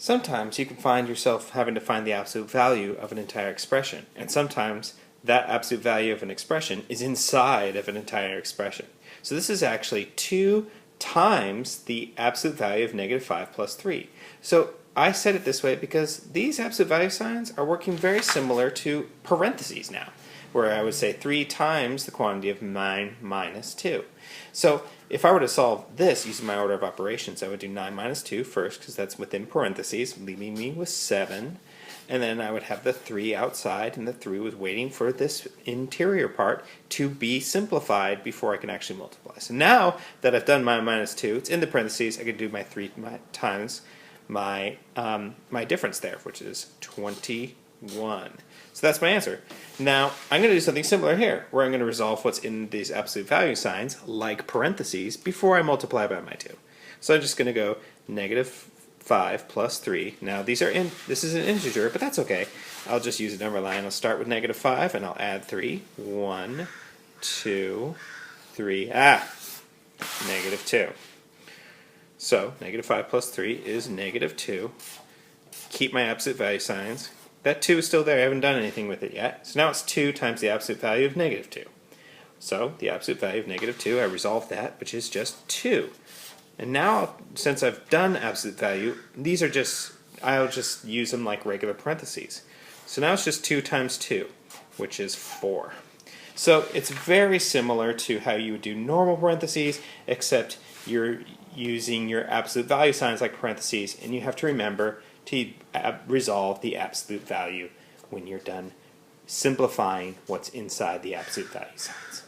Sometimes you can find yourself having to find the absolute value of an entire expression, and sometimes that absolute value of an expression is inside of an entire expression. So this is actually 2 times the absolute value of negative 5 plus 3. So I said it this way because these absolute value signs are working very similar to parentheses now, where I would say 3 times the quantity of 9 minus 2. So if I were to solve this using my order of operations, I would do 9 minus 2 first, because that's within parentheses, leaving me with 7. And then I would have the 3 outside, and the 3 was waiting for this interior part to be simplified before I can actually multiply. So now that I've done my minus 2, it's in the parentheses, I can do my 3 times my difference there, which is 21. So that's my answer. Now, I'm going to do something similar here, where I'm going to resolve what's in these absolute value signs, like parentheses, before I multiply by my 2. So I'm just going to go negative 5 plus 3. Now, this is an integer, but that's okay. I'll just use a number line. I'll start with negative 5, and I'll add 3. 1, 2, 3, negative 2. So, negative 5 plus 3 is negative 2. Keep my absolute value signs. That 2 is still there. I haven't done anything with it yet. So now it's 2 times the absolute value of negative 2. So the absolute value of negative 2, I resolved that, which is just 2. And now, since I've done absolute value, these are just, I'll just use them like regular parentheses. So now it's just 2 times 2, which is 4. So it's very similar to how you would do normal parentheses, except you're using your absolute value signs like parentheses, and you have to remember to resolve the absolute value when you're done simplifying what's inside the absolute value signs.